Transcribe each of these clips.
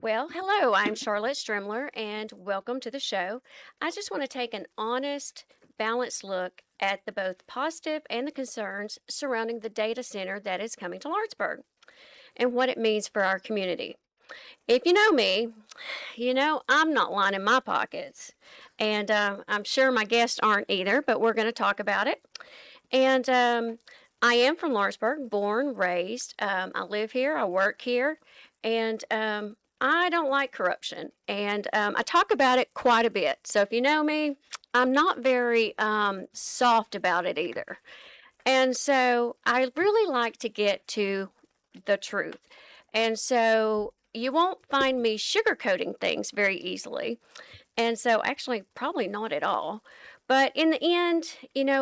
Well, hello, I'm Charlotte Strimler, and welcome to the show. I just want to take an honest, balanced look at the both positive and the concerns surrounding the data center that is coming to Lawrenceburg and what it means for our community. If you know me, you know I'm not lining my pockets, and I'm sure my guests aren't either, but we're going to talk about it. And I am from Lawrenceburg, born, raised. I live here, I work here, and I don't like corruption. And I talk about it quite a bit. So if you know me, I'm not very soft about it either. And so I really like to get to the truth. And so you won't find me sugarcoating things very easily. And so, actually, probably not at all. But in the end,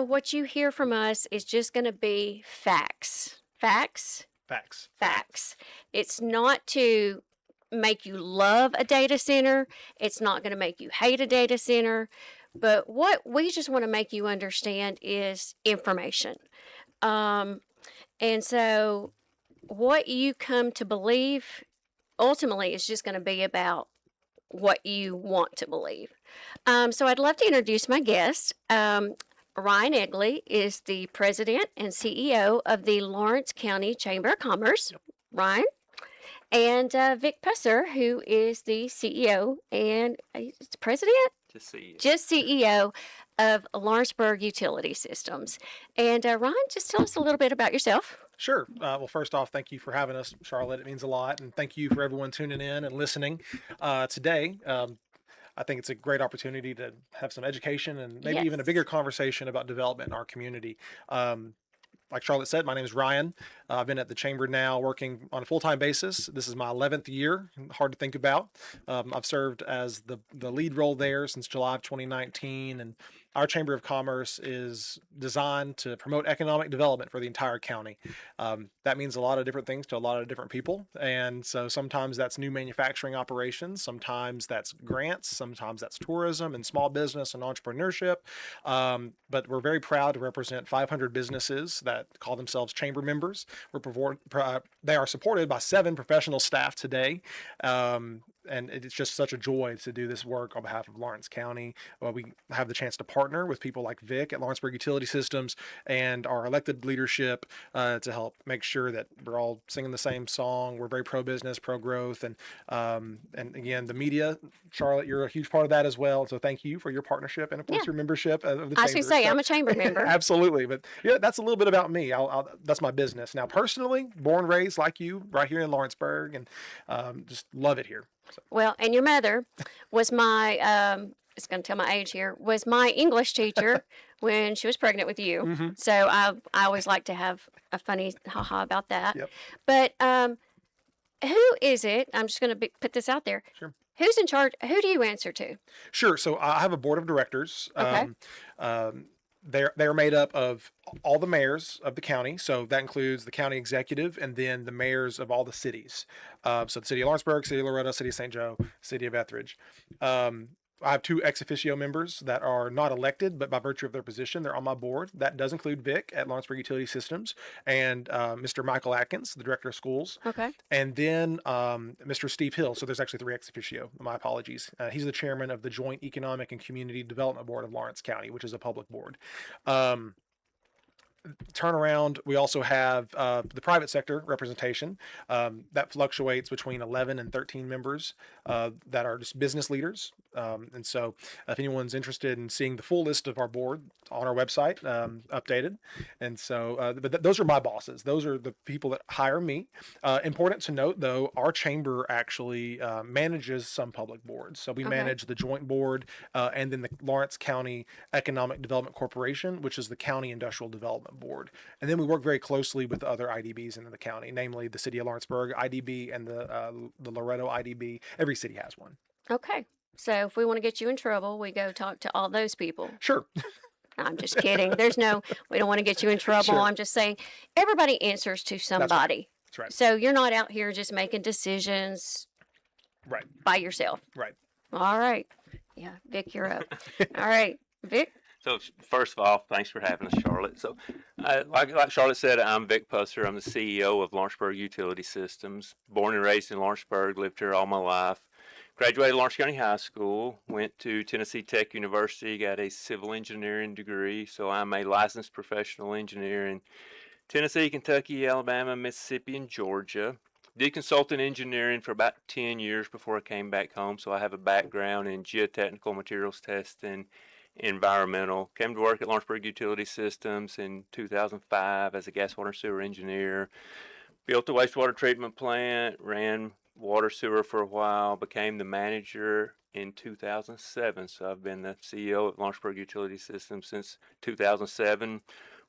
what you hear from us is just going to be facts. Facts, Facts. facts. It's not to make you love a data center, it's not going to make you hate a data center. But what we just want to make you understand is information. Um, and so, what you come to believe ultimately is just going to be about what you want to believe. So I'd love to introduce my guest. Ryan Egly is the president and CEO of the Lawrence County Chamber of Commerce. Ryan. And Vic Pusser, who is the CEO and president, Just see you. just CEO of Lawrenceburg Utility Systems. And Ryan, just tell us a little bit about yourself. Sure. Well, first off, thank you for having us, Charlotte. It means a lot. And thank you for everyone tuning in and listening today. I think it's a great opportunity to have some education and maybe Yes. even a bigger conversation about development in our community. Um, like Charlotte said, my name is Ryan. I've been at the chamber now working on a full-time basis. This is my 11th year. Hard to think about. I've served as the lead role there since July of 2019, and our Chamber of Commerce is designed to promote economic development for the entire county. That means a lot of different things to a lot of different people, and so sometimes that's new manufacturing operations, sometimes that's grants, sometimes that's tourism and small business and entrepreneurship. But we're very proud to represent 500 businesses that call themselves chamber members. They are supported by 7 professional staff today. And it's just such a joy to do this work on behalf of Lawrence County. We have the chance to partner with people like Vic at Lawrenceburg Utility Systems and our elected leadership to help make sure that we're all singing the same song. We're very pro-business, pro-growth, and again, the media. Charlotte, you're a huge part of that as well. So thank you for your partnership and of Yeah. course your membership of the I should chamber. say So I'm a chamber member. absolutely, but yeah, that's a little bit about me. That's my business. Now, personally, born raised like you, right here in Lawrenceburg, and just love it here. So. Well, and your mother was my, it's going to tell my age here, was my English teacher when she was pregnant with you. Mm-hmm. So I always like to have a funny haha about that. Yep. But who is it? I'm just going to put this out there. Sure. Who's in charge? Who do you answer to? Sure. So I have a board of directors. Okay. They're made up of all the mayors of the county, so that includes the county executive and then the mayors of all the cities. So the city of Lawrenceburg, city of Loretto, city of St. Joe, city of Etheridge. I have 2 ex officio members that are not elected, but by virtue of their position, they're on my board. That does include Vic at Lawrenceburg Utility Systems and Mr. Michael Atkins, the director of schools, Okay. and then Mr. Steve Hill. So there's actually 3 ex officio. My apologies. He's the chairman of the Joint Economic and Community Development Board of Lawrence County, which is a public board. Um, Turnaround, we also have the private sector representation that fluctuates between 11 and 13 members that are just business leaders. And so if anyone's interested in seeing the full list of our board on our website, updated. And so, those are my bosses. Those are the people that hire me. Important to note, though, our chamber actually manages some public boards. So we Okay. manage the joint board and then the Lawrence County Economic Development Corporation, which is the County Industrial Development Board. And then we work very closely with other IDBs in the county, namely the City of Lawrenceburg IDB and the Loretto IDB. Every city has one. Okay. So if we want to get you in trouble, we go talk to all those people. Sure. I'm just kidding. We don't want to get you in trouble. Sure. I'm just saying everybody answers to somebody. That's right. So you're not out here just making decisions Right. by yourself. Right. All right. Yeah, Vic, you're up. All right, Vic. So first of all, thanks for having us, Charlotte. So, like Charlotte said, I'm Vic Pusser. I'm the CEO of Lawrenceburg Utility Systems. Born and raised in Lawrenceburg, lived here all my life. Graduated Lawrence County High School, went to Tennessee Tech University, got a civil engineering degree. So I'm a licensed professional engineer in Tennessee, Kentucky, Alabama, Mississippi, and Georgia. Did consulting engineering for about 10 years before I came back home, so I have a background in geotechnical materials testing, environmental. Came to work at Lawrenceburg Utility Systems in 2005 as a gas water sewer engineer. Built a wastewater treatment plant, ran water sewer for a while, became the manager in 2007. So I've been the CEO at Lawrenceburg Utility Systems since 2007.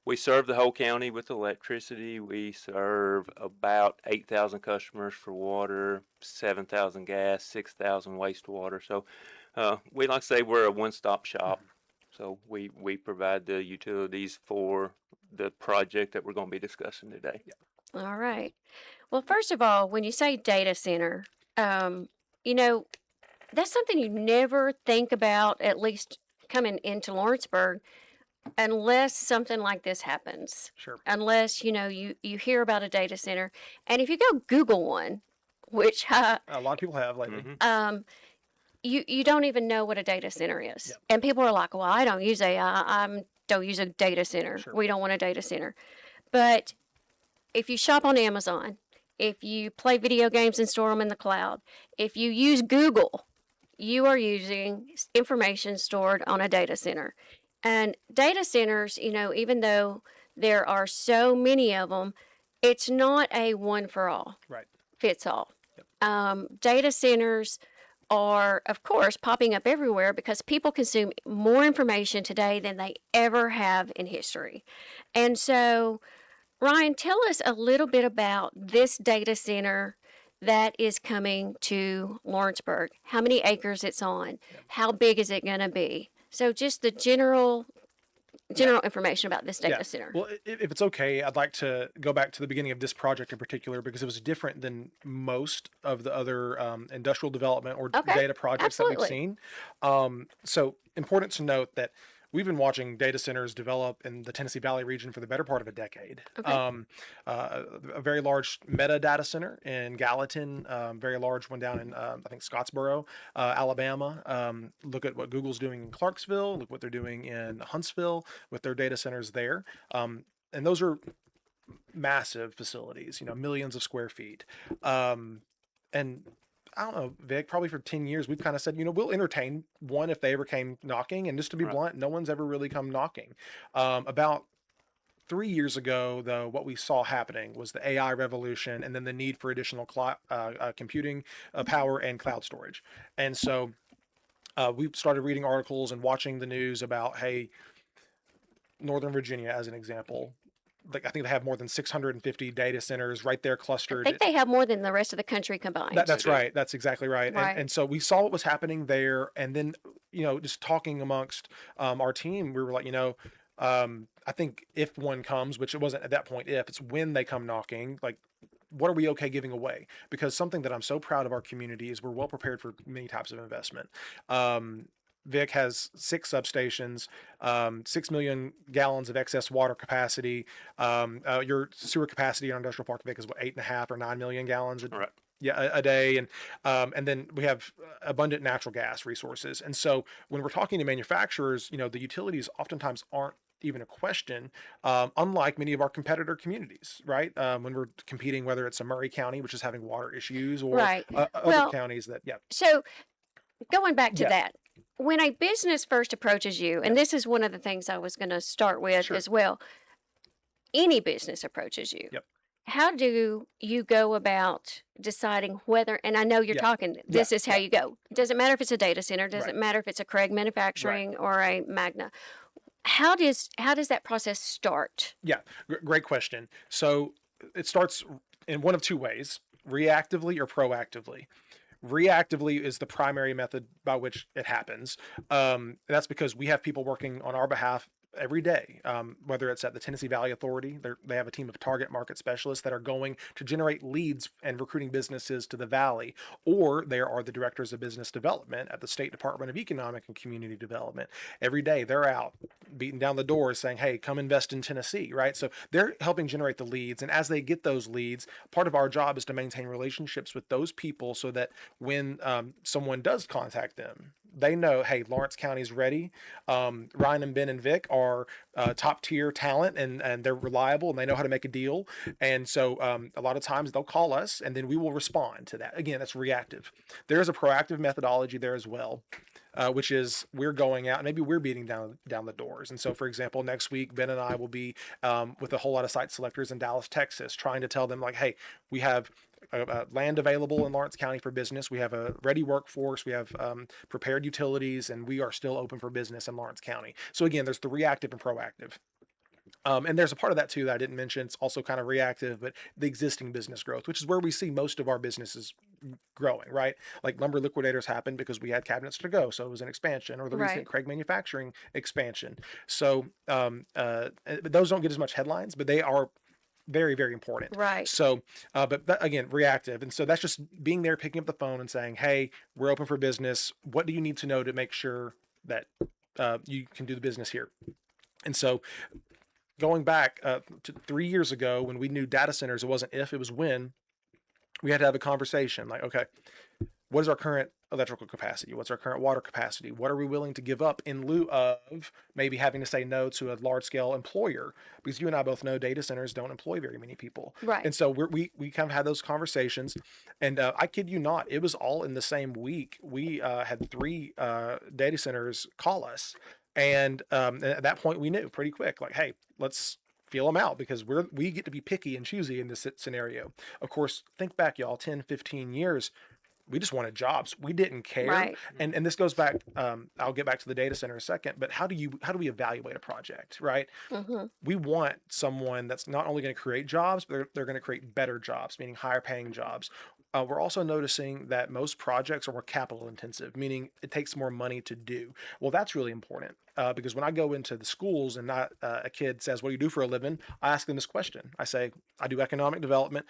We serve the whole county with electricity. We serve about 8,000 customers for water, 7,000 gas, 6,000 wastewater. So we like to say we're a one-stop shop. So we provide the utilities for the project that we're going to be discussing today. All right. Well, first of all, when you say data center, you know, that's something you never think about, at least coming into Lawrenceburg, unless something like this happens. Sure. Unless, you hear about a data center. And if you go Google one, which A lot of people have lately. Mm-hmm. you don't even know what a data center is. Yep. And people are like, well, I don't use AI. I don't use a data center. Sure. We don't want a data center. But if you shop on Amazon, if you play video games and store them in the cloud, if you use Google, you are using information stored on a data center. And data centers, even though there are so many of them, it's not a one for all, Right. fits all. Yep. Data centers are, of course, popping up everywhere because people consume more information today than they ever have in history. And so, Ryan, tell us a little bit about this data center that is coming to Lawrenceburg. How many acres it's on? Yep. How big is it going to be? So just the general information about this data center. Well, if it's okay, I'd like to go back to the beginning of this project in particular because it was different than most of the other industrial development or Okay, data projects that we've absolutely. seen. So important to note that we've been watching data centers develop in the Tennessee Valley region for the better part of a decade. Okay. A very large Meta data center in Gallatin, very large one down in I think Scottsboro, Alabama. Look at what Google's doing in Clarksville. Look what they're doing in Huntsville with their data centers there. And those are massive facilities, millions of square feet. And I don't know, Vic, probably for 10 years, we've kind of said, we'll entertain one if they ever came knocking. And just to be Right. blunt, no one's ever really come knocking. About 3 years ago, though, what we saw happening was the AI revolution and then the need for additional computing power and cloud storage. And so we started reading articles and watching the news about, hey, Northern Virginia, as an example, like I think they have more than 650 data centers right there I clustered. think they have more than the rest of the country combined. That's do. right. That's exactly right. Right. And so we saw what was happening there. And then, just talking amongst our team, we were like, I think if one comes, which it wasn't at that point, if it's when they come knocking, like, what are we okay giving away? Because something that I'm so proud of our community is we're well prepared for many types of investment. Vic has 6 substations, 6 million gallons of excess water capacity. Your sewer capacity on Industrial Park, Vic, is what, 8.5 or 9 million gallons? Right. Yeah, a day, and then we have abundant natural gas resources. And so when we're talking to manufacturers, the utilities oftentimes aren't even a question, unlike many of our competitor communities, right? When we're competing, whether it's a Murray County, which is having water issues, or Right. other Well, counties that, so going back to yeah, that, when a business first approaches you, and yes, this is one of the things I was going to start with sure, as well, any business approaches you. yep, How do you go about deciding whether, and I know you're yeah, talking, yeah, this is how yeah, you go. Doesn't matter if it's a data center, right, doesn't matter if it's a Craig right. Manufacturing or a Magna. How does that process start? Yeah, great question. So it starts in one of two ways: reactively or proactively. Reactively is the primary method by which it happens. That's because we have people working on our behalf every day, whether it's at the Tennessee Valley Authority. They have a team of target market specialists that are going to generate leads and recruiting businesses to the Valley, or there are the directors of business development at the State Department of Economic and Community Development. Every day they're out beating down the doors saying, hey, come invest in Tennessee, right? So they're helping generate the leads. And as they get those leads, part of our job is to maintain relationships with those people so that when someone does contact them, they know, hey, Lawrence County's ready. Ryan and Ben and Vic are top tier talent, and they're reliable and they know how to make a deal. And so a lot of times they'll call us and then we will respond to that. Again, that's reactive. There is a proactive methodology there as well. Which is we're going out and maybe we're beating down the doors. And so, for example, next week Ben and I will be with a whole lot of site selectors in Dallas, Texas, trying to tell them like, hey, we have land available in Lawrence County for business. We have a ready workforce. We have prepared utilities, and we are still open for business in Lawrence County. So again, there's the reactive and proactive. And there's a part of that too that I didn't mention. It's also kind of reactive, but the existing business growth, which is where we see most of our businesses growing, right? Like lumber liquidators happened because we had cabinets to go, so it was an expansion, or the recent Right. Craig manufacturing expansion. So but those don't get as much headlines, but they are very, very important. Right. So, but again, reactive. And so that's just being there, picking up the phone and saying, hey, we're open for business. What do you need to know to make sure that you can do the business here? And so going back to 3 years ago when we knew data centers, it wasn't if, it was when. We had to have a conversation like, okay, what is our current electrical capacity? What's our current water capacity? What are we willing to give up in lieu of maybe having to say no to a large scale employer? Because you and I both know data centers don't employ very many people. Right. And so we kind of had those conversations. And I kid you not, it was all in the same week. We had three data centers call us. And at that point, we knew pretty quick, like, hey, let's feel them out because we get to be picky and choosy in this scenario. Of course, think back, y'all, 10, 15 years, we just wanted jobs. We didn't care. Right. And this goes back, I'll get back to the data center in a second, but how do we evaluate a project, right? Mm-hmm. We want someone that's not only going to create jobs, but they're going to create better jobs, meaning higher paying jobs. We're also noticing that most projects are more capital intensive, meaning it takes more money to do. Well, that's really important because when I go into the schools and not a kid says, what do you do for a living? I ask them this question. I say, I do economic development.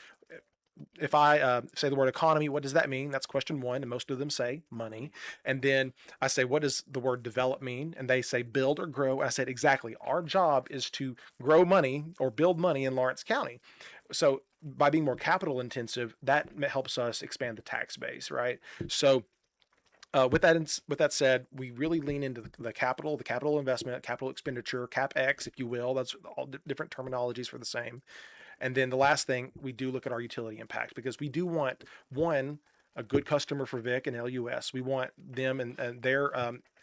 If I say the word economy, what does that mean? That's question one. And most of them say money. And then I say, what does the word develop mean? And they say build or grow. And I said, exactly. Our job is to grow money or build money in Lawrence County. So by being more capital intensive, that helps us expand the tax base, right? So with that said, we really lean into the capital investment, capital expenditure, CapEx, if you will. That's all different terminologies for the same. And then the last thing, we do look at our utility impact because we do want one, a good customer for Vic and LUS. We want them and their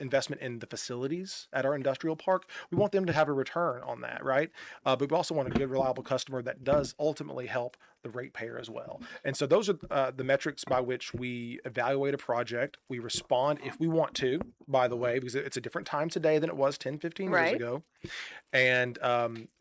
investment in the facilities at our industrial park. We want them to have a return on that, right? But we also want a good, reliable customer that does ultimately help the ratepayer as well. And so those are the metrics by which we evaluate a project. We respond if we want to, by the way, because it's a different time today than it was 10, 15 years Right. ago. And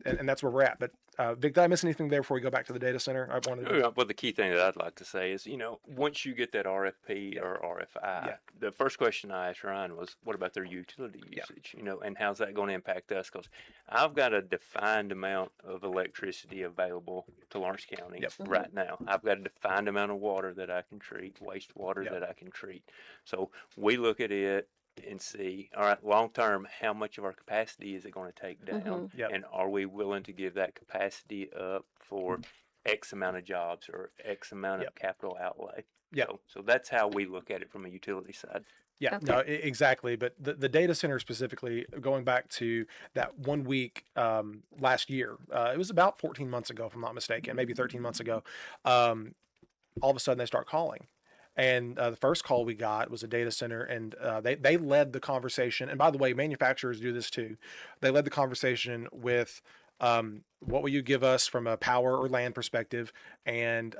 that's where we're at. But Vic, did I miss anything there before we go back to the data center? I wanted to. Well, the key thing that I'd like to say is, once you get that RFP Yeah. or RFI, Yeah. the first question I asked Ryan was, what about their utility Yeah. usage? And how's that going to impact us? Because I've got a defined amount of electricity available to Lawrence County Yep. right now. I've got a defined amount of water that I can treat, wastewater Yep. that I can treat. So we look at it and see, all right, long term, how much of our capacity is it going to take down? Mm-hmm. Yep. And are we willing to give that capacity up for X amount of jobs or X amount of Yep. capital outlay? Yep. So that's how we look at it from a utility side. Yeah, Okay. no, exactly. But the data center specifically, going back to that 1 week last year, it was about 14 months ago, if I'm not mistaken, maybe 13 months ago. All of a sudden, they start calling. And the first call we got was a data center, and they led the conversation. And by the way, manufacturers do this too. They led the conversation with what will you give us from a power or land perspective, and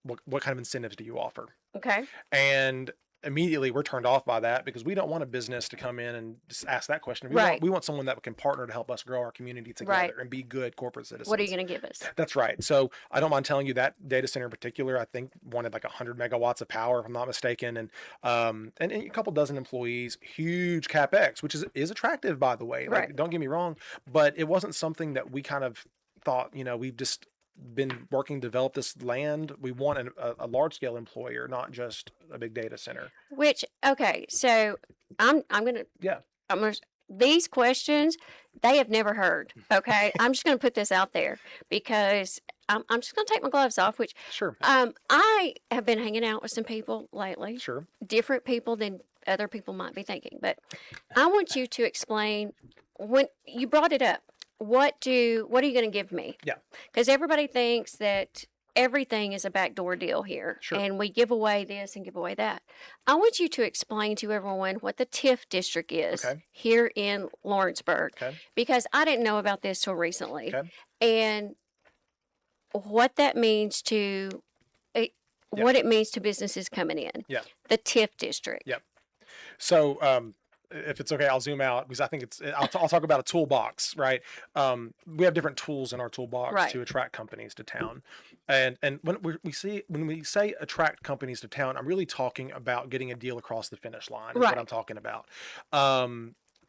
what kind of incentives do you offer? Okay. And immediately we're turned off by that because we don't want a business to come in and just ask that question. Right. We want someone that can partner to help us grow our community Right. together and be good corporate What are you citizens. going to give us? That's right. So I don't mind telling you that data center in particular, I think wanted like 100 megawatts of power, if I'm not mistaken, and a couple dozen employees, huge capex, which is attractive, by the way. Right. Like, don't get me wrong, but it wasn't something that we kind of thought, we've just been working to develop this land. We want a large scale employer, not just a big data center. Which, okay, so I'm gonna Yeah, I'm gonna these questions they have never heard. Okay, I'm just gonna put this out there because I'm just gonna take my gloves off. Which sure, I have been hanging out with some people lately, sure. different people than other people might be thinking. But I want you to explain when you brought it up. What are you going to give me? Yeah, Because everybody thinks that everything is a backdoor deal here, sure. and we give away this and give away that. I want you to explain to everyone what the TIF district is Okay, here in Lawrenceburg, okay, because I didn't know about this till recently, okay. and what that means to it, Yeah, what it means to businesses coming in. yeah, The TIF district. yeah. So, if it's okay, I'll zoom out because I think I'll talk about a toolbox, right? We have different tools in our toolbox Right. to attract companies to town, and when we say attract companies to town, I'm really talking about getting a deal across the finish line. Is what Right. I'm talking about.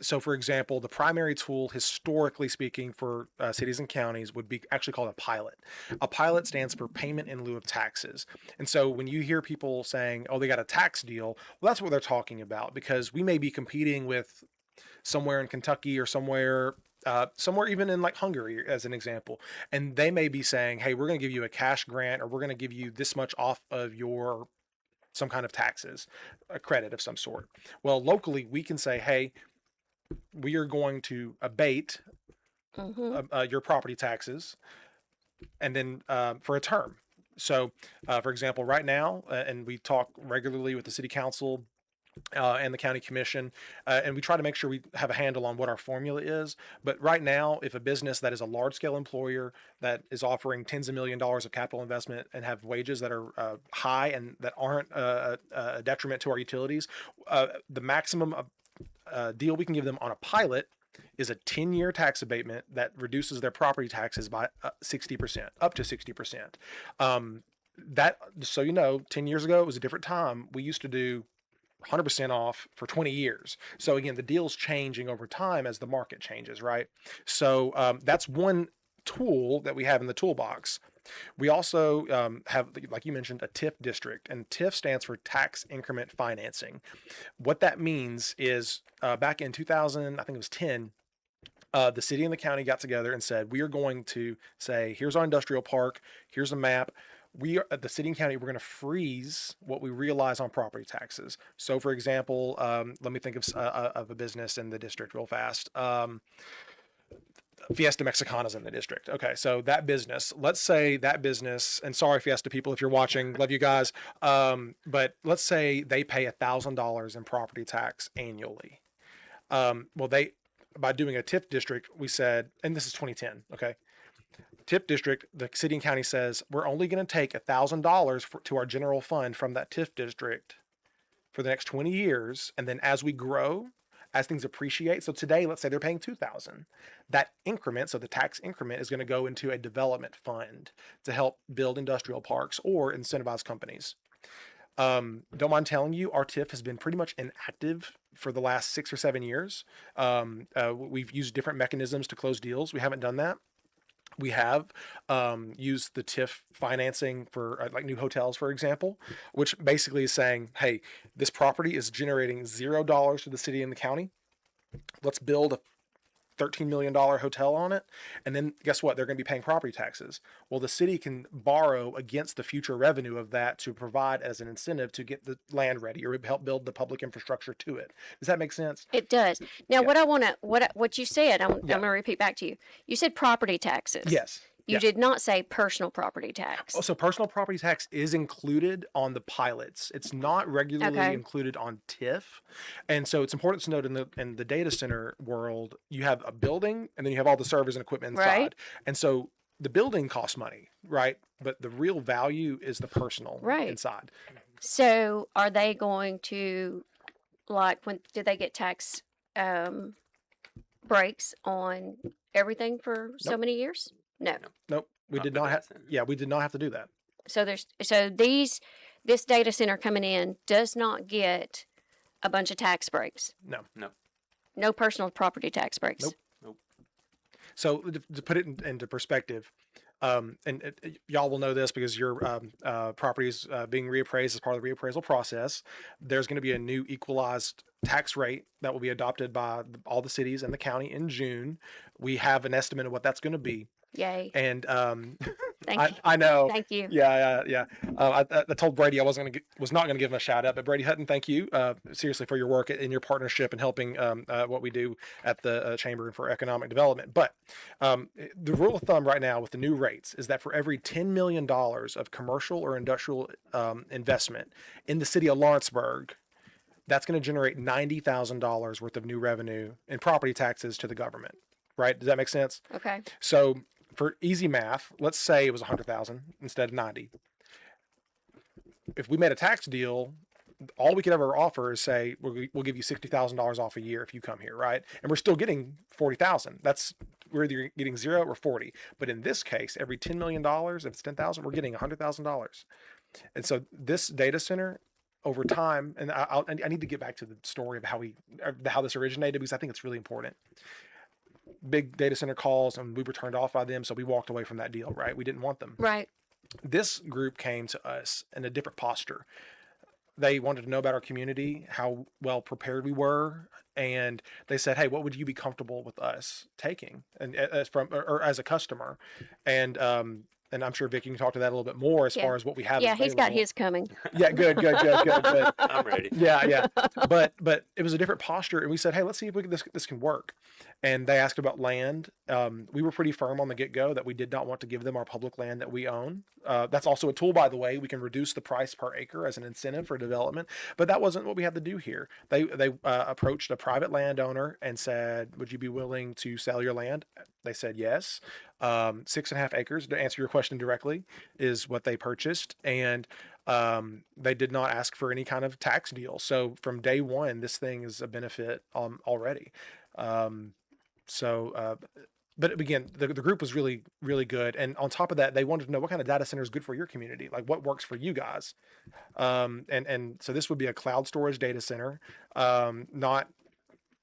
So, for example, the primary tool, historically speaking, for cities and counties would be actually called a pilot. A pilot stands for payment in lieu of taxes. And so when you hear people saying, oh, they got a tax deal, well, that's what they're talking about because we may be competing with somewhere in Kentucky or somewhere even in like Hungary, as an example. And they may be saying, hey, we're going to give you a cash grant or we're going to give you this much off of your some kind of taxes, a credit of some sort. Well, locally, we can say, hey, we are going to abate Mm-hmm. your property taxes and then for a term. So, for example, right now, and we talk regularly with the city council and the county commission, and we try to make sure we have a handle on what our formula is. But right now, if a business that is a large scale employer that is offering tens of $1 millions of capital investment and have wages that are high and that aren't a detriment to our utilities, the maximum deal we can give them on a pilot is a 10-year tax abatement that reduces their property taxes by 60%, up to 60%. That, so 10 years ago, it was a different time. We used to do 100% off for 20 years. So again, the deal's changing over time as the market changes, right? So that's one tool that we have in the toolbox. We also have, like you mentioned, a TIF district, and TIF stands for tax increment financing. What that means is back in 2000, I think it was 10, the city and the county got together and said, we are going to say, here's our industrial park, here's a map. We are at the city and county, we're going to freeze what we realize on property taxes. So, for example, let me think of a business in the district real fast. Fiesta Mexicana's in the district. Okay, so that business, let's say that business, and sorry, Fiesta people, if you're watching, love you guys, but let's say they pay $1,000 in property tax annually. Well, by doing a TIF district, we said, and this is 2010, okay? TIF district, the city and county says, we're only going to take $1,000 to our general fund from that TIF district for the next 20 years. And then as we grow, as things appreciate, so today, let's say they're paying $2,000. That increment, so the tax increment, is going to go into a development fund to help build industrial parks or incentivize companies. Don't mind telling you, our TIF has been pretty much inactive for the last 6 or 7 years. We've used different mechanisms to close deals. We haven't done that. We have used the TIF financing for like new hotels, for example, which basically is saying, hey, this property is generating $0 to the city and the county. Let's build a $13 million hotel on it. And then guess what? They're going to be paying property taxes. Well, the city can borrow against the future revenue of that to provide as an incentive to get the land ready or help build the public infrastructure to it. Does that make sense? It does. Now, Yeah. what you said, I'm Yeah. going to repeat back to you. You said property taxes. Yes. You Yeah. did not say personal property tax. Oh, so personal property tax is included on the pilots. It's not regularly Okay. included on TIF. And so it's important to note in the data center world, you have a building and then you have all the servers and equipment inside. Right. And so the building costs money, right? But the real value is the personal Right. inside. So are they going to, like, when do they get tax um, breaks on everything for so Nope, many years? No. No, nope. We not did for not data have. centers. Yeah, we did not have to do that. This data center coming in does not get a bunch of tax breaks. No, No, No personal property tax breaks. nope. nope. So to put it into perspective, y'all will know this because your property is being reappraised as part of the reappraisal process. There's going to be a new equalized tax rate that will be adopted by all the cities and the county in June. We have an estimate of what that's going to be, Yay. and Thank you. I know. Thank you. Yeah. I told Brady I was not going to give him a shout out, but Brady Hutton, thank you seriously for your work in your partnership and helping what we do at the Chamber for Economic Development. But the rule of thumb right now with the new rates is that for every $10 million of commercial or industrial investment in the city of Lawrenceburg, that's going to generate $90,000 worth of new revenue in property taxes to the government. Right? Does that make sense? Okay. So for easy math, let's say it was 100,000 instead of 90. If we made a tax deal, all we could ever offer is say we'll give you $60,000 off a year if you come here, right? And we're still getting 40,000. We're either getting 0 or 40. But in this case, every $10 million, if it's 10,000, we're getting $100,000. And so this data center over time, and I need to get back to the story of how this originated because I think it's really important. Big data center calls and we were turned off by them, so we walked away from that deal, right? We didn't want them. Right. This group came to us in a different posture. They wanted to know about our community, how well prepared we were, and they said, "Hey, what would you be comfortable with us taking, and as from or as a customer?" And I'm sure Vic, you can talk to that a little bit more as Yeah. far as what we have Yeah, he's got available. his coming. Yeah, good. I'm ready. Yeah. But it was a different posture, and we said, "Hey, let's see if this can work." And they asked about land. We were pretty firm on the get go that we did not want to give them our public land that we own. That's also a tool, by the way. We can reduce the price per acre as an incentive for development, but that wasn't what we had to do here. They approached a private landowner and said, "Would you be willing to sell your land?" They said yes. 6.5 acres, to answer your question directly, is what they purchased, and they did not ask for any kind of tax deal. So from day one, this thing is a benefit already. Um, so, but again, the group was really, really good. And on top of that, they wanted to know what kind of data center is good for your community, like what works for you guys. And so this would be a cloud storage data center, not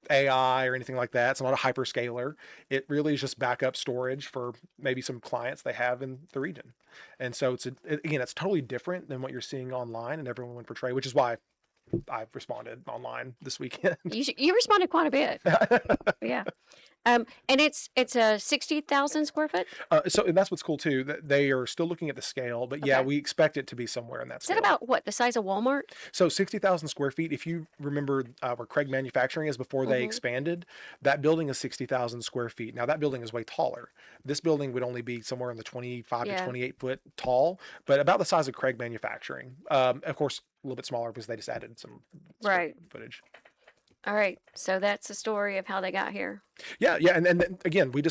AI or anything like that. It's not a hyperscaler. It really is just backup storage for maybe some clients they have in the region. And so again, it's totally different than what you're seeing online and everyone would portray, which is why I responded online this weekend. You responded quite a bit. Yeah. And it's a 60,000 square foot. And that's what's cool too. That they are still looking at the scale, but yeah, Okay. we expect it to be somewhere in that Is that scale. about what, the size of Walmart? So 60,000 square feet. If you remember where Craig Manufacturing is before they Mhm. expanded, that building is 60,000 square feet. Now that building is way taller. This building would only be somewhere in the 25 to Yeah. 28 foot tall, but about the size of Craig Manufacturing. Of course, a little bit smaller because they just added some square Right. footage. All right. So that's the story of how they got here. Yeah, and then again, we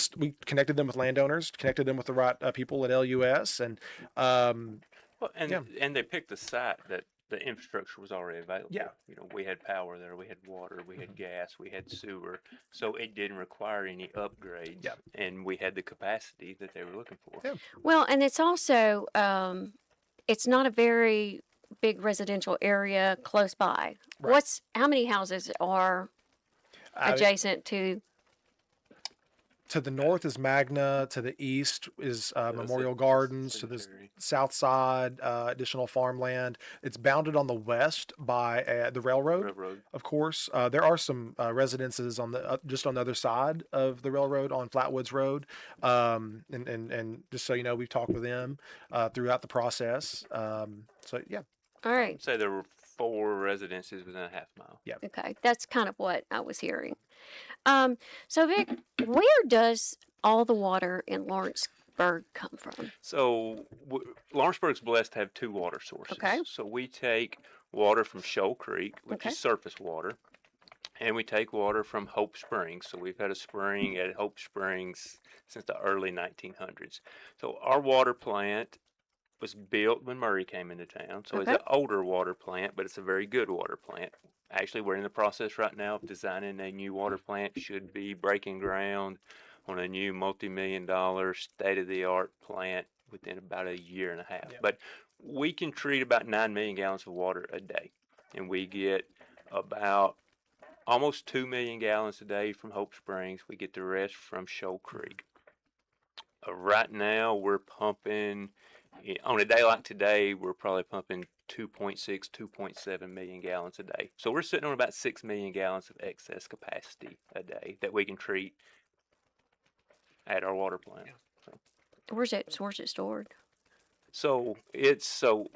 connected them with landowners, connected them with the right people at LUS, and Well, yeah. and they picked a site that the infrastructure was already available. Yeah. You know, we had power there, we had water, we had gas, we had sewer, so it didn't require any upgrades. Yeah. And we had the capacity that they were looking for. Yeah. Well, and it's also it's not a very big residential area close by. Right. How many houses are I- adjacent to? to the north is Magna. To the east is Memorial It's Gardens. To the cemetery. south side, additional farmland. It's bounded on the west by the railroad, Railroad. of course. There are some residences on the just on the other side of the railroad on Flatwoods Road. And just so you know, we've talked with them throughout the process. So yeah, All right. I'd say there were 4 residences within a half mile. Okay. That's kind of what I was hearing. So Vic, where does all the water in Lawrenceburg come from? So Lawrenceburg's blessed to have 2 water sources. Okay. So we take water from Shoal Creek, which Okay. is surface water, and we take water from Hope Springs. So we've had a spring at Hope Springs since the early 1900s. So our water plant was built when Murray came into town. So it's Okay. an older water plant, but it's a very good water plant. Actually, we're in the process right now of designing a new water plant. Should be breaking ground on a new multi-million-dollar state-of-the-art plant within about a year and a half. Yeah. But we can treat about 9 million gallons of water a day, and we get about almost 2 million gallons a day from Hope Springs. We get the rest from Shoal Creek. Right now, we're pumping, on a day like today, we're probably pumping 2.6, 2.7 million gallons a day. So we're sitting on about 6 million gallons of excess capacity a day that we can treat at our water plant. Where's it stored? So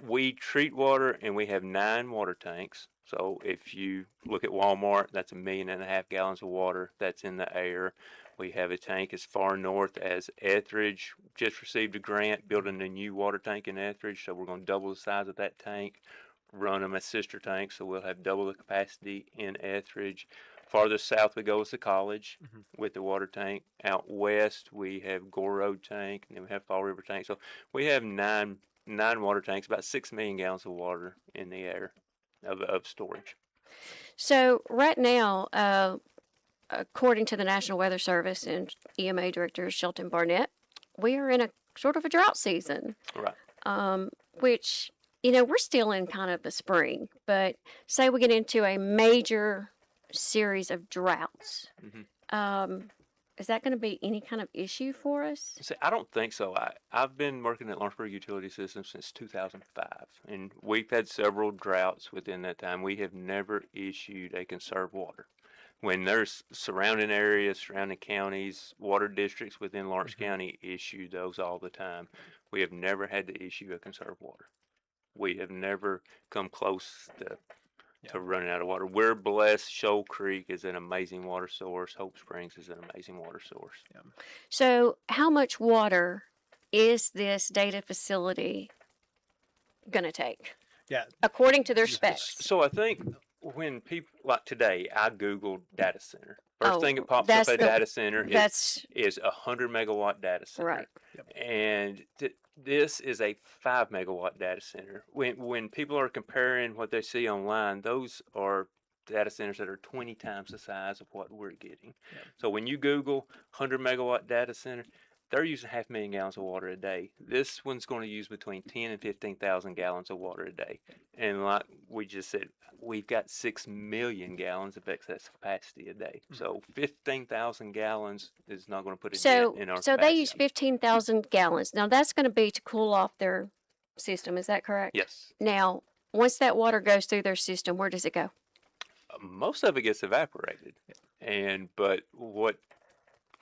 we treat water and we have 9 water tanks. So if you look at Walmart, that's 1.5 million gallons of water that's in the air. We have a tank as far north as Etheridge. Just received a grant building a new water tank in Etheridge, so we're going to double the size of that tank, run them as sister tanks, so we'll have double the capacity in Etheridge. Farther south we go is the college with the water tank. Out west we have Gore Road tank, and then we have Fall River tank. So we have nine water tanks, about 6 million gallons of water in the air of storage. So right now, according to the National Weather Service and EMA Director Shelton Barnett, we are in a sort of a drought season, Right. which, we're still in kind of the spring, but say we get into a major series of droughts. Is that going to be any kind of issue for us? See, I don't think so. I've been working at Lawrenceburg Utility Systems since 2005, and we've had several droughts within that time. We have never issued a conserved water. When there's surrounding areas, surrounding counties, water districts within Lawrence County issue those all the time. We have never had to issue a conserved water. We have never come close to running out of water. We're blessed. Shoal Creek is an amazing water source. Hope Springs is an amazing water source. Yeah. So, how much water is this data facility going to take, Yeah. according to their specs? So I think when people, like today, I Googled data center. First thing that pops up that's at a the- data center That's is a 100 megawatt data center. right. And this is a 5 megawatt data center. When people are comparing what they see online, those are data centers that are 20 times the size of what we're getting. So when you Google 100 megawatt data center, they're using 500,000 gallons of water a day. This one's going to use between 10 and 15,000 gallons of water a day. And like we just said, we've got 6 million gallons of excess capacity a day. So 15,000 gallons is not going to put a dent in our So they capacity. use 15,000 gallons. Now that's going to be to cool off their system. Is that correct? Yes. Now, once that water goes through their system, where does it go? Most of it gets evaporated, but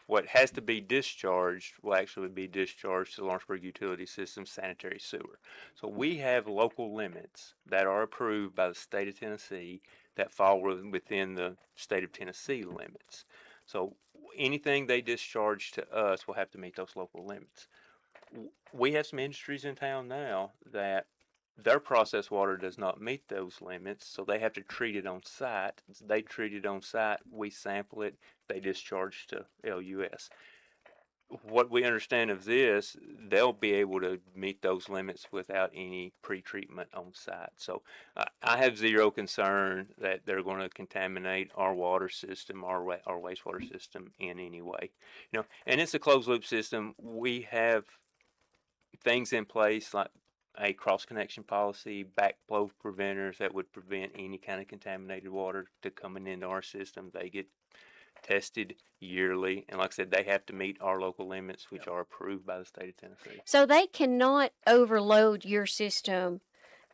what has to be discharged will actually be discharged to the Lawrenceburg Utility System sanitary sewer. So we have local limits that are approved by the state of Tennessee that fall within the state of Tennessee limits. So anything they discharge to us will have to meet those local limits. We have some industries in town now that their processed water does not meet those limits, so they have to treat it on site. They treat it on site, we sample it, they discharge to LUS. What we understand of this, they'll be able to meet those limits without any pre-treatment on site. So I have zero concern that they're going to contaminate our water system, our wastewater system in any way. And it's a closed loop system. We have things in place like a cross connection policy, backflow preventers that would prevent any kind of contaminated water to coming into our system. They get tested yearly, and like I said, they have to meet our local limits, which are approved by the state of Tennessee. So they cannot overload your system.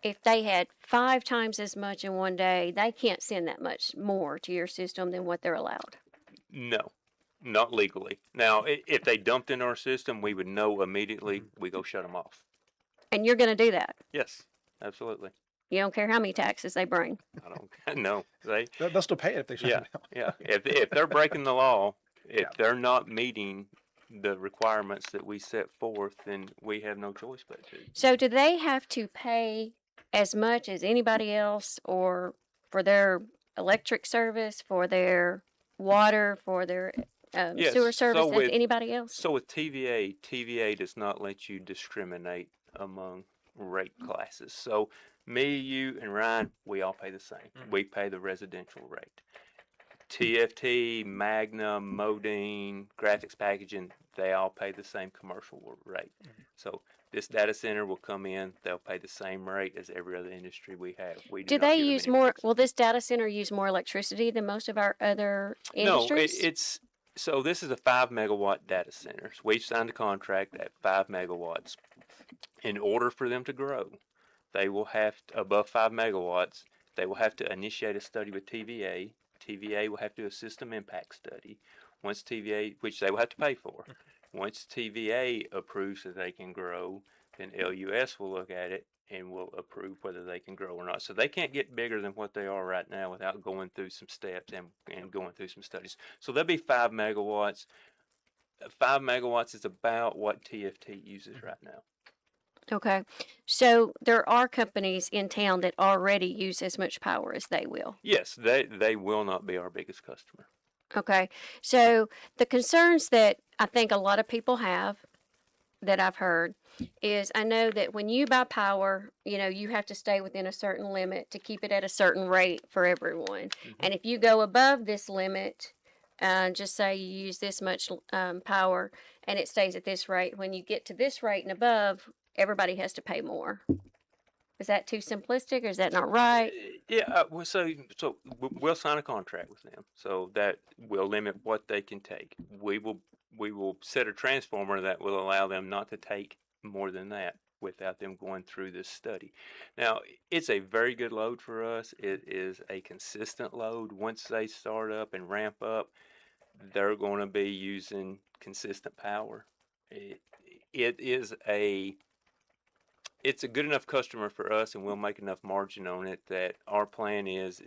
If they had 5 times as much in one day, they can't send that much more to your system than what they're allowed. No, not legally. Now, if they dumped in our system, we would know immediately. We go shut them off. And you're going to do that. Yes, absolutely. You don't care how many taxes they bring. I don't know. They'll still pay it if they shut it down. Yeah. If they're breaking the law, if they're not meeting the requirements that we set forth, then we have no choice but to. So do they have to pay as much as anybody else, or for their electric service, for their water, for their Yes, sewer service so as anybody else? So with TVA does not let you discriminate among rate classes. So me, you, and Ryan, we all pay the same. We pay the residential rate. TFT, Magnum, Modine, graphics packaging, they all pay the same commercial rate. So this data center will come in, they'll pay the same rate as every other industry we have. We do Do not they give them use any more? rates. Will this data center use more electricity than most of our other No, industries? it's so this is a 5 megawatt data center. So we signed a contract at 5 megawatts. In order for them to grow, they will have above 5 megawatts. They will have to initiate a study with TVA. TVA will have to do a system impact study. Once TVA, which they will have to pay for, once TVA approves that they can grow, then LUS will look at it and will approve whether they can grow or not. So they can't get bigger than what they are right now without going through some steps and going through some studies. So they'll be 5 megawatts. 5 megawatts is about what TFT uses right now. Okay. So there are companies in town that already use as much power as they will. Yes, they will not be our biggest customer. Okay. So the concerns that I think a lot of people have that I've heard is I know that when you buy power, you have to stay within a certain limit to keep it at a certain rate for everyone. And if you go above this limit, just say you use this much power and it stays at this rate, when you get to this rate and above, everybody has to pay more. Is that too simplistic or is that not right? Yeah, we'll sign a contract with them, so that will limit what they can take. We will set a transformer that will allow them not to take more than that without them going through this study. Now, it's a very good load for us. It is a consistent load. Once they start up and ramp up, they're going to be using consistent power. It, it is a it's a good enough customer for us, and we'll make enough margin on it that our plan is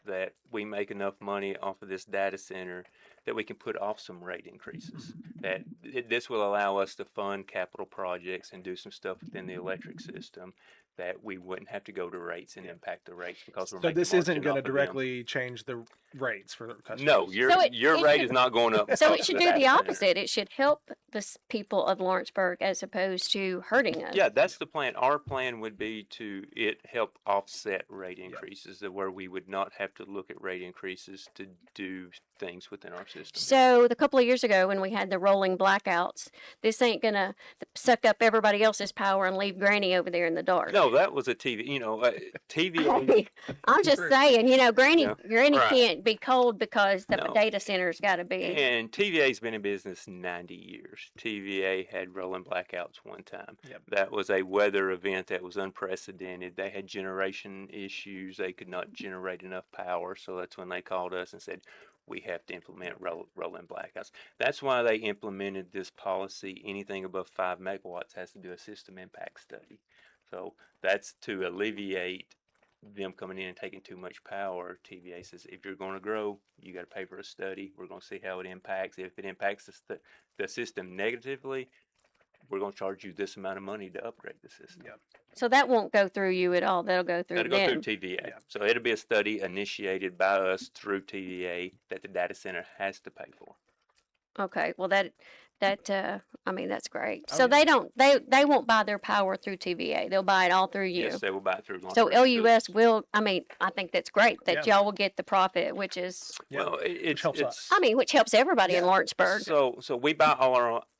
that we make enough money off of this data center that we can put off some rate increases. That this will allow us to fund capital projects and do some stuff within the electric system that we wouldn't have to go to rates and impact the rates because we're So making this isn't margin going to off of them. directly change the rates for No, customers. your So it, your it rate should is not going up so because it of should the do data the center. opposite. It should help the people of Lawrenceburg as opposed to hurting us. Yeah, that's the plan. Our plan would be to help offset rate Yeah. increases, that where we would not have to look at rate increases to do things within our system. So the couple of years ago when we had the rolling blackouts, this ain't gonna suck up everybody else's power and leave Granny over there in the dark. No, that was a TV. TVA. Hey, I'm just True. saying, Granny Yeah, Granny right. can't be cold because the No. data center's got to be. And TVA's been in business 90 years. TVA had rolling blackouts one time. Yep. That was a weather event that was unprecedented. They had generation issues. They could not generate enough power. So that's when they called us and said, we have to implement rolling blackouts. That's why they implemented this policy. Anything above 5 megawatts has to do a system impact study. So that's to alleviate them coming in and taking too much power. TVA says, if you're going to grow, you got to pay for a study. We're going to see how it impacts. If it impacts the system negatively, we're going to charge you this amount of money to upgrade the system. Yep. So that won't go through you at all. That'll go through That'll go them. through TVA. Yeah. So it'll be a study initiated by us through TVA that the data center has to pay for. Okay. Well, I mean, that's great. Oh, So yeah. they won't buy their power through TVA. They'll buy it all through you. Yes, they will buy it through So Lawrenceburg LUS will. I mean, I think that's great that Yeah. y'all will get the profit, which is, Yeah. Well, Which helps us. I mean, which helps everybody in Yeah. Lawrenceburg. So we buy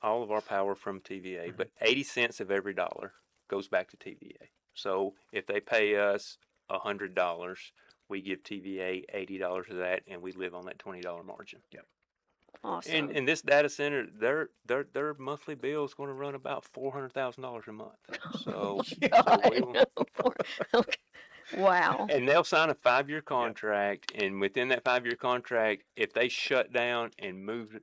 all of our power from TVA, but 80 cents of every dollar goes back to TVA. So if they pay us $100, we give TVA $80 of that, and we live on that $20 margin. Yep. Awesome. And in this data center, their monthly bill is going to run about $400,000 a month. So, Okay. Wow. and they'll sign a 5-year contract, and within that 5-year contract, if they shut down and moved,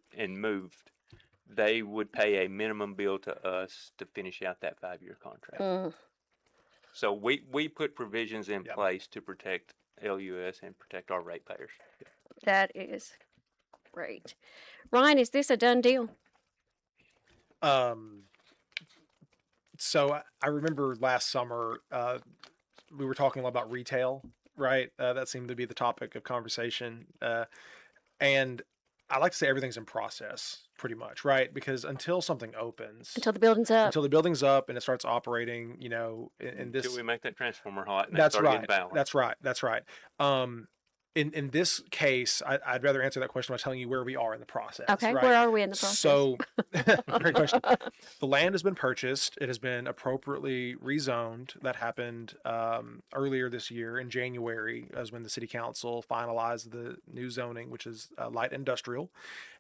they would pay a minimum bill to us to finish out that 5-year contract. Mm, So we put provisions in Yep. place to protect LUS and protect our ratepayers. that is great. Ryan, is this a done deal? So I remember last summer we were talking a lot about retail, right? That seemed to be the topic of conversation, and I like to say everything's in process pretty much, right? Because until something opens, Until the building's up? until the building's up and it starts operating, in Until this. we make that transformer hot and they That's start getting right. balance. That's right. That's right. Um, in this case, I'd rather answer that question by telling you where we are in the process, Okay, right? where are we in the process? So, great question. The land has been purchased. It has been appropriately rezoned. That happened earlier this year in January, as when the city council finalized the new zoning, which is light industrial.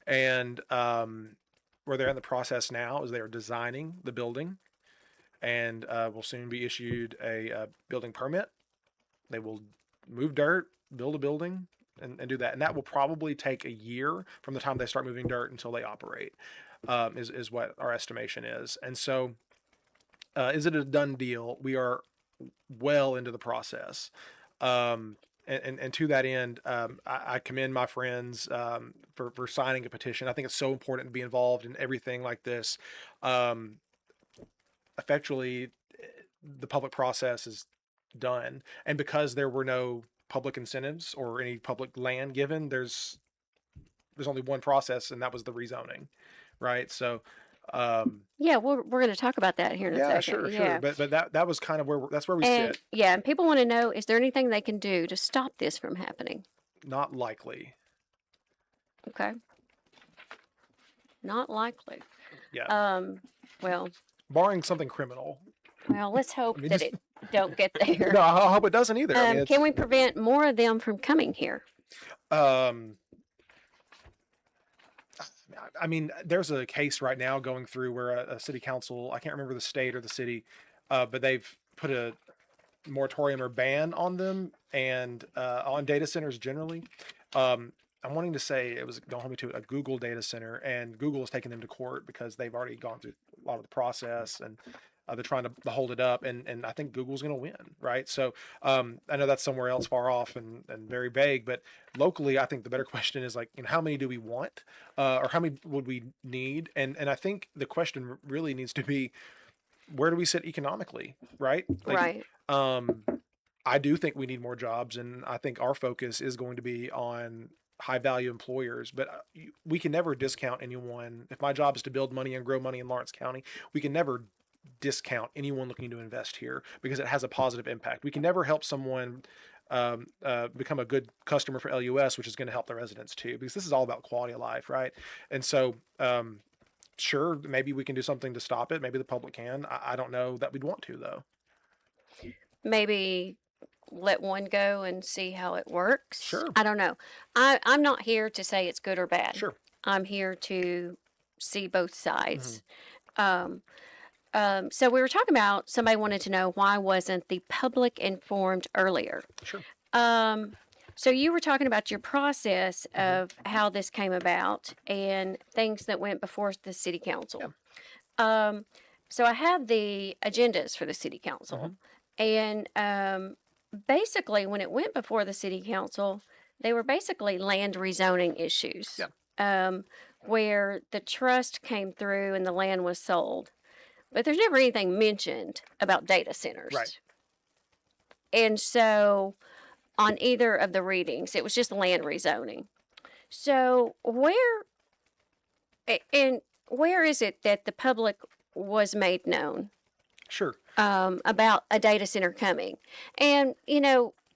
And where they're in the process now is they are designing the building, and will soon be issued a building permit. They will move dirt, build a building, and do that. And that will probably take a year from the time they start moving dirt until they operate, is what our estimation is. And so, is it a done deal? We are well into the process. Um, and to that end, I commend my friends for signing a petition. I think it's so important to be involved in everything like this. Um, Effectually, the public process is done, and because there were no public incentives or any public land given, there's only one process, and that was the rezoning, right? So, um, Yeah, we're going to talk about that here in a yeah, second. sure, sure, Yeah. but that was kind of that's where we And sit. yeah, and people want to know, is there anything they can do to stop this from happening? Not likely. Okay. Not likely. Yeah, Um, well, barring something criminal. let's I hope mean, that just it don't get there. no. I hope it doesn't either. I mean, Can it's we prevent more of them from coming here? um. I mean, there's a case right now going through where a city council, I can't remember the state or the city, but they've put a moratorium or ban on them and on data centers generally. I'm wanting to say it was, don't hold me to it, a Google data center, and Google is taking them to court because they've already gone through a lot of the process, and they're trying to hold it up, and I think Google's going to win, right? So I know that's somewhere else far off and very vague, but locally, I think the better question is like, how many do we want, or how many would we need? And I think the question really needs to be, where do we sit economically, right? Like, Right. um, I do think we need more jobs, and I think our focus is going to be on high value employers. But we can never discount anyone. If my job is to build money and grow money in Lawrence County, we can never discount anyone looking to invest here because it has a positive impact. We can never help someone become a good customer for LUS, which is going to help the residents too, because this is all about quality of life, right? And so, sure, maybe we can do something to stop it. Maybe the public can. I don't know that we'd want to, though. Maybe let one go and see how it works. Sure, I don't know. I'm not here to say it's good or bad. sure. I'm here to see both Hmm. sides. Um, so we were talking about somebody wanted to know why wasn't the public informed earlier. Sure. Um, so you were talking about your process Hmm. of how this came about and things that went before the city Yeah. council. Um, so I have the agendas for the city council, Hmm. and basically, when it went before the city council, they were basically land rezoning issues, Yeah. um, where the trust came through and the land was sold, but there's never anything mentioned about data Right. centers. And so, on either of the readings, it was just land rezoning. So, and where is it that the public was made known Sure. about a data center coming? And,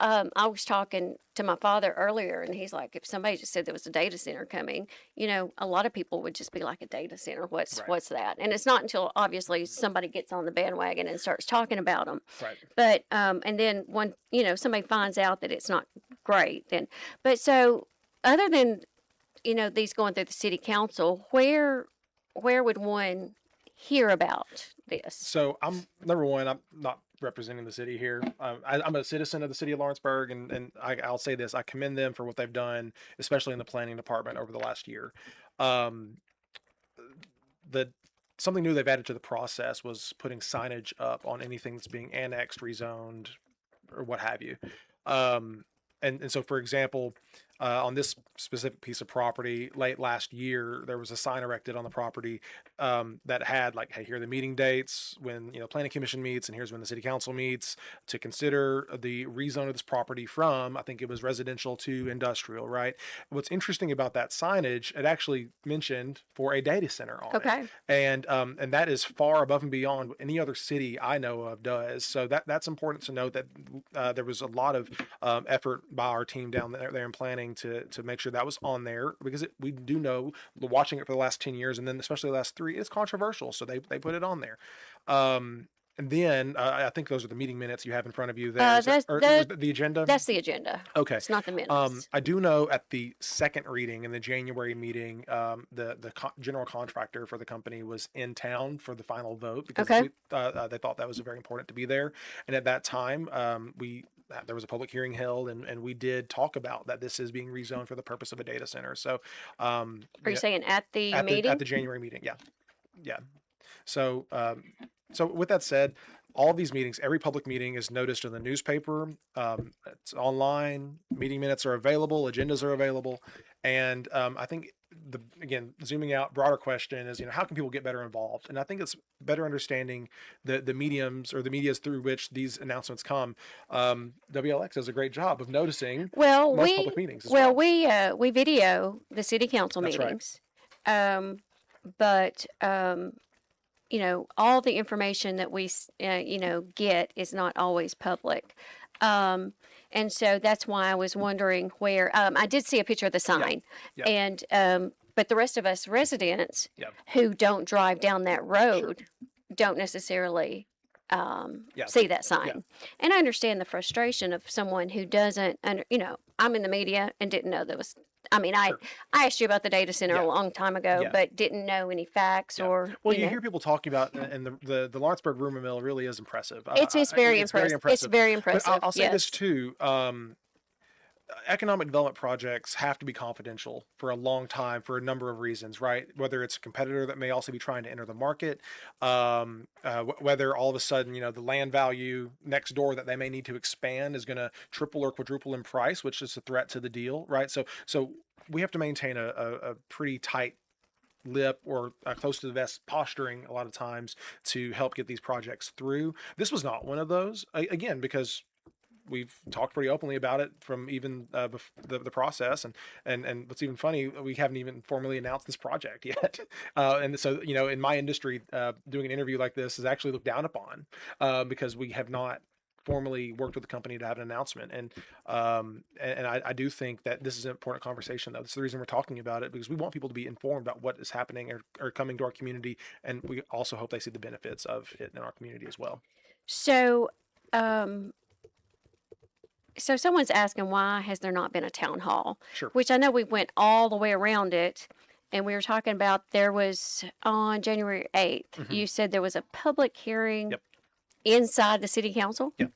I was talking to my father earlier, and he's like, if somebody just said there was a data center coming, a lot of people would just be like, a data center, what's Right. what's that? And it's not until obviously somebody gets on the bandwagon and starts talking about them. Right. But and then when somebody finds out that it's not great, then so other than these going through the city council, where would one hear about this? So I'm number one. I'm not representing the city here. I'm a citizen of the city of Lawrenceburg, and I'll say this: I commend them for what they've done, especially in the planning department over the last year. Um, the Something new they've added to the process was putting signage up on anything that's being annexed, rezoned, or what have you. Um, and so, for example, on this specific piece of property late last year, there was a sign erected on the property that had like, hey, here are the meeting dates when planning commission meets, and here's when the city council meets to consider the rezone of this property from, I think it was residential to industrial, right? What's interesting about that signage, it actually mentioned for a data center on it, Okay. and that is far above and beyond what any other city I know of does. So that's important to note that there was a lot of effort by our team down there in planning to make sure that was on there, because we do know, watching it for the last 10 years and then especially the last 3, it's controversial, so they put it on there. And then I think those are the meeting minutes you have in front of you there. Is that, That's or that, the agenda? that's the agenda. Okay. It's not the minutes. I do know at the second reading in the January meeting, the general contractor for the company was in town for the final vote, because Okay. they thought that was very important to be there. And at that time, there was a public hearing held, and we did talk about that this is being rezoned for the purpose of a data center. So, Are you yeah, saying at the at meeting? the January meeting, yeah, yeah. So, so with that said, all these meetings, every public meeting is noticed in the newspaper. It's online. Meeting minutes are available. Agendas are available, and I think again, zooming out, broader question is, how can people get better involved? And I think it's better understanding the mediums or the medias through which these announcements come. WLX does a great job of noticing Well, most public meetings as well. we video the city council That's right. meetings, but all the information that we get is not always public. And so that's why I was wondering where I did see a picture of the sign, Yeah. and but the rest of us residents Yeah. who don't drive down that road don't necessarily Yeah. see that sign. Yeah. And I understand the frustration of someone who doesn't I'm in the media and didn't know there was. I mean, Sure. I asked you about the data center Yeah. a long time ago, Yeah. but didn't know any facts Yeah. or Well, you hear people talking about, and the Lawrenceburg rumor mill really is impressive. it's very It's very impressive. It's impressive. very But impressive. I'll say this Yes. too. Economic development projects have to be confidential for a long time for a number of reasons, right? Whether it's a competitor that may also be trying to enter the market, whether all of a sudden, the land value next door that they may need to expand is going to triple or quadruple in price, which is a threat to the deal, right? So we have to maintain a pretty tight lip, or close to the vest posturing a lot of times, to help get these projects through. This was not one of those, again, because we've talked pretty openly about it from even the process, and what's even funny, we haven't even formally announced this project yet. And so, in my industry, doing an interview like this is actually looked down upon, because we have not formally worked with the company to have an announcement. And I do think that this is an important conversation, though. That's the reason we're talking about it, because we want people to be informed about what is happening or coming to our community, and we also hope they see the benefits of it in our community as well. So, so someone's asking, why has there not been a town hall? Sure. Which I know we went all the way around it, and we were talking about, there was on January 8th. Mhm. You said there was a public hearing Yep. inside the city council. Yep.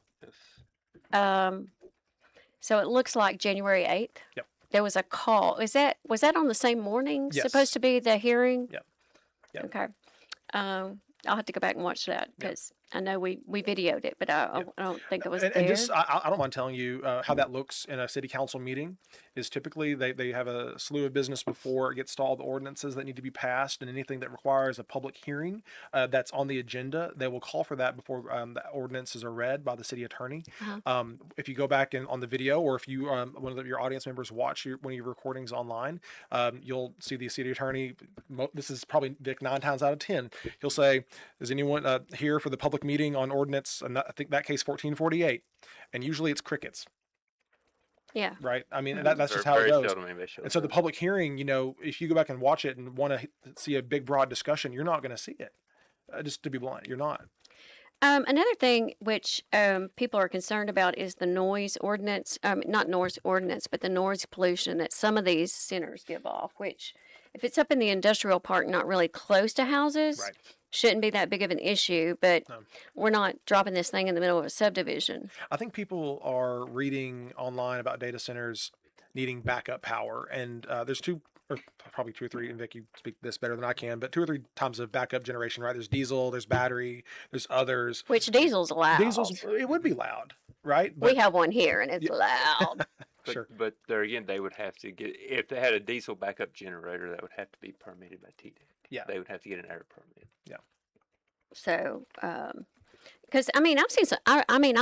So it looks like January 8th. Yep. There was a call. Was that on the same morning? Yes. Supposed to be the hearing? Yep. Yep. Okay. I'll have to go back and watch that, because I know we videoed it, but I don't think it was And there. just, I don't mind telling you how that looks in a city council meeting. Is typically they have a slew of business before it gets to all the ordinances that need to be passed, and anything that requires a public hearing that's on the agenda, they will call for that before the ordinances are read by the city attorney. Uh-huh. If you go back on the video, or if you one of your audience members watch one of your recordings online, you'll see the city attorney. This is probably Vic 9 times out of 10. He'll say, "Is anyone here for the public meeting on ordinance?" And I think that case 1448, and usually it's crickets. Yeah. Right. I mean, Mhm. that's just Very- how it very goes. seldom anybody shows And so the up. public hearing, if you go back and watch it and want to see a big, broad discussion, you're not going to see it. Just to be blunt, you're not. Another thing which people are concerned about is the noise ordinance, not noise ordinance, but the noise pollution that some of these centers give off, which, if it's up in the industrial park, not really close to houses, Right. shouldn't be that big of an issue, but No. we're not dropping this thing in the middle of a subdivision. I think people are reading online about data centers needing backup power, and there's two, or probably two or three, and Vic, you speak this better than I can, but 2 or 3 times of backup generation, right? There's diesel, there's battery, there's others. Which diesel's loud. Diesel's, it would be loud, right? We have one here, and it's Yeah. loud. Sure. But there again, they would have to get, if they had a diesel backup generator, that would have to be permitted by TDEC. Yeah. They would have to get an air permit. So, because I mean, I've seen some. I mean,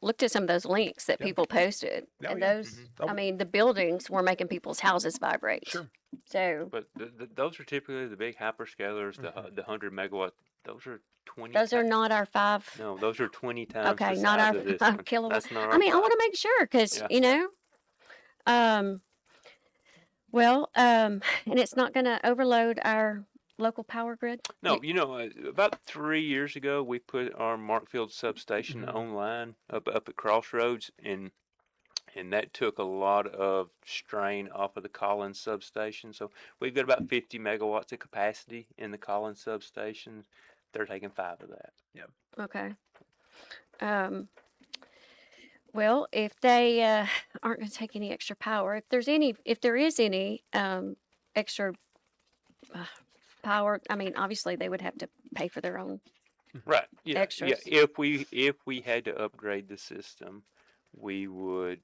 looked at some of those links that Yeah. people posted, Oh, and yeah. those. Oh, I mean, the buildings were making people's houses vibrate. sure. So But those are typically the big hyperscalers, Mhm. the 100 megawatt. Those are 20. those are not our five. No, those are 20 times Okay, the not size our of this five one. kilowatt. That's not I our mean, I want five. to make sure because Yeah. um, well, and it's not going to overload our local power grid. No, about 3 years ago, we put our Markfield substation Mhm. online up at Crossroads, and that took a lot of strain off of the Collins substation. So we've got about 50 megawatts of capacity in the Collins substation. They're taking 5 of that. Okay. Um, well, if they aren't going to take any extra power, if there is any extra uh, power, I mean, obviously they would have to pay for their own Right. Yeah. extras. If we had to upgrade the system, we would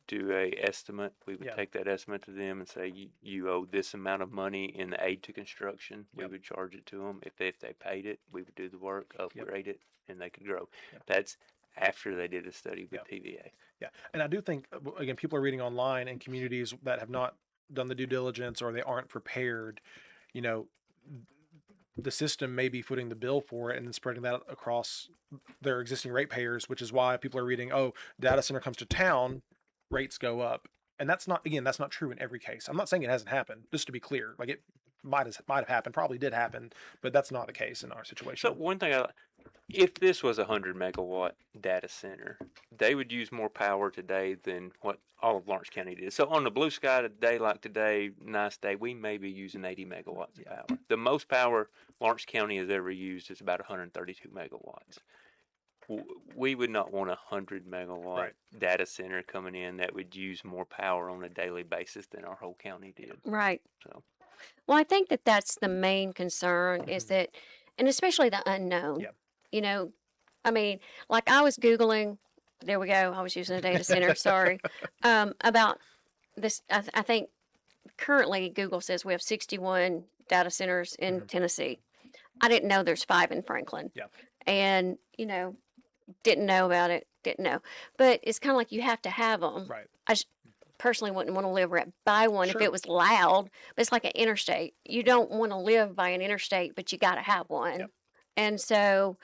do a estimate. We would Yeah. take that estimate to them and say you owe this amount of money in the aid to construction. We Yep. would charge it to them. If they paid it, we would do the work, upgrade it, and they could grow. Yep. That's after they did a study with Yep. TVA. Yeah. And I do think, again, people are reading online in communities that have not done the due diligence or they aren't prepared. You know, the system may be footing the bill for it and then spreading that across their existing ratepayers, which is why people are reading, oh, data center comes to town, rates go up. And that's not, again, that's not true in every case. I'm not saying it hasn't happened, just to be clear. Like it might have happened, probably did happen, but that's not the case in our So situation. one thing if this was a 100 megawatt data center, they would use more power today than what all of Lawrence County did. So on the blue sky today, like today, nice day, we may be using 80 megawatts of power. The most power Lawrence County has ever used is about 132 megawatts. We would not want a 100 megawatt Right. data center coming in that would use more power on a daily basis than our whole county did. Right. So Well, I think that that's the main concern is Mhm. that, and especially the unknown. Yeah. You know, I mean, like I was Googling, there we go, I was using a data center, sorry, about this. I think currently Google says we have 61 data centers in Mhm. Tennessee. I didn't know there's 5 in Franklin. Yeah. And, didn't know about it, didn't know. But it's kind of like you have to have them. Right. I personally wouldn't want to live right by one if Sure. it was loud, but it's like an interstate. You don't want to live by an interstate, but you got to have one. Yep. And so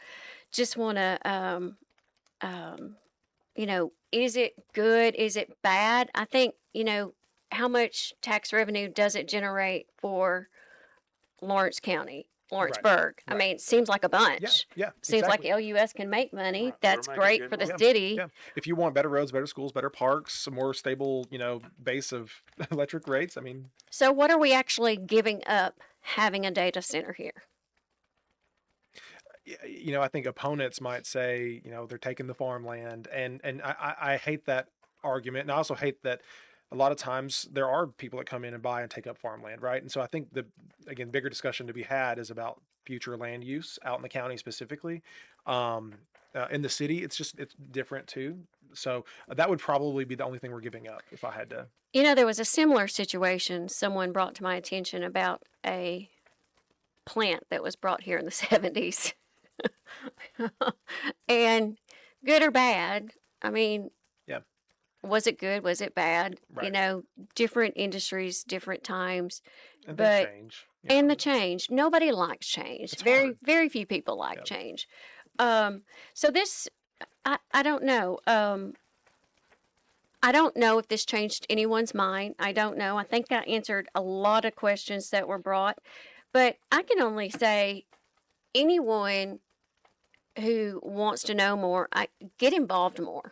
just want to, is it good? Is it bad? I think, how much tax revenue does it generate for Lawrence County, Lawrenceburg? I Right. mean, it seems like a Yeah. bunch. Yeah. Seems like Exactly. LUS can make money. Right, we're That's making great good for the money. city. Yeah. If you want better roads, better schools, better parks, a more stable, base of electric rates, I mean, So, what are we actually giving up having a data center here? I think opponents might say, they're taking the farmland, and I hate that argument, and I also hate that a lot of times there are people that come in and buy and take up farmland, right? And so I think the bigger discussion to be had is about future land use out in the county specifically. In the city, it's different too. So that would probably be the only thing we're giving up if I had to. There was a similar situation someone brought to my attention about a plant that was brought here in the 70s. And good or bad, I mean, Yeah. was it good? Was it bad? Right. Different industries, different times. And But they change. and the change. Nobody likes change. It's Very, hard. very few people like Yep. change. So this, I don't know. I don't know if this changed anyone's mind. I don't know. I think I answered a lot of questions that were brought, but I can only say anyone who wants to know more, get involved more.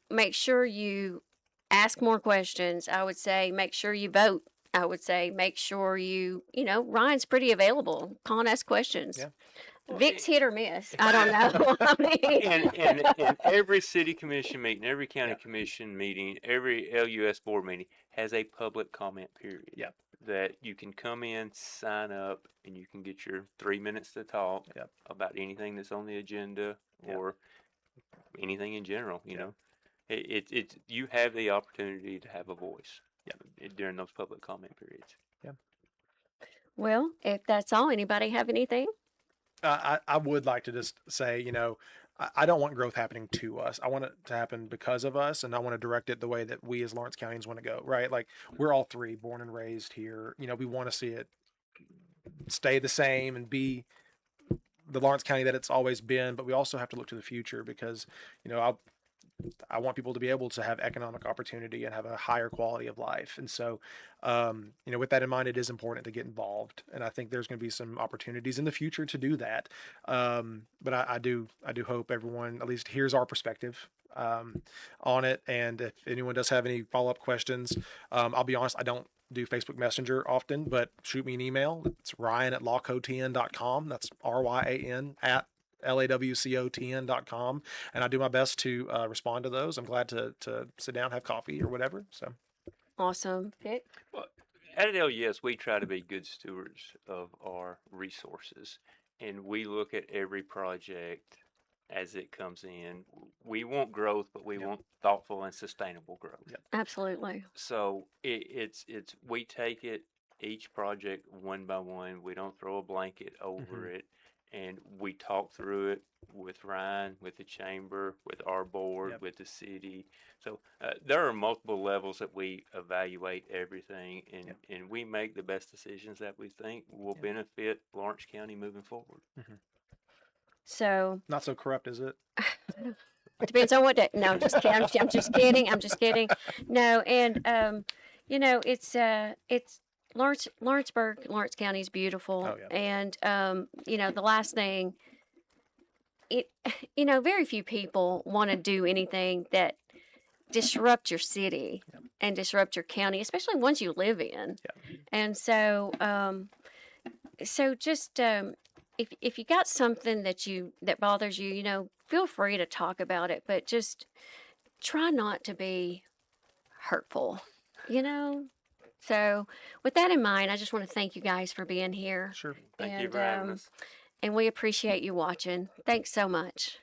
Make sure you ask more questions. I would say make sure you vote. I would say make sure Ryan's pretty available. Call and ask questions. Yeah. Vic's hit or miss. I don't know. I mean, And every city commission meeting, every county Yeah. commission meeting, every LUS board meeting has a public comment period. Yep. That you can come in, sign up, and you can get your 3 minutes to talk Yep. about anything that's on the agenda Yep. or anything in general, you Yep. know. You have the opportunity to have a voice Yeah. during those public comment periods. Yeah. Well, if that's all, anybody have anything? I would like to just say, I don't want growth happening to us. I want it to happen because of us, and I want to direct it the way that we as Lawrence Countyans want to go, right? Like, we're all three born and raised here. We want to see it stay the same and be the Lawrence County that it's always been, but we also have to look to the future because, you know, I want people to be able to have economic opportunity and have a higher quality of life. And so, with that in mind, it is important to get involved. And I think there's going to be some opportunities in the future to do that. But I do hope everyone at least hears our perspective on it. And if anyone does have any follow up questions, I'll be honest, I don't do Facebook Messenger often, but shoot me an email. It's ryan@lawcotn.com. That's RYAN at lawcotn.com, and I do my best to respond to those. I'm glad to sit down, have coffee or whatever. So Awesome. Vic? Well, at LUS, we try to be good stewards of our resources, and we look at every project as it comes in. We want growth, but we Yep. want thoughtful and sustainable growth. Yep. Absolutely. So it's we take it each project one by one. We don't throw a blanket over it, and we talk through it with Ryan, with the chamber, with our board, Yep. with the city. So there are multiple levels that we evaluate everything, and Yep. and we make the best decisions that we think will Yep. benefit Lawrence County moving forward. So Not so corrupt, is it? depends on what day. No, I'm just kidding. I'm just kidding. I'm just kidding. No, and it's Lawrence County is beautiful, Oh yeah. and the last thing it very few people want to do anything that disrupt your city Yep. and disrupt your county, especially ones you live in. Yeah. And so just if you got something that bothers you, feel free to talk about it, but just try not to be hurtful, you know. So with that in mind, I just want to thank you guys for being here, Sure. Thank you and for having us. and we appreciate you watching. Thanks so much.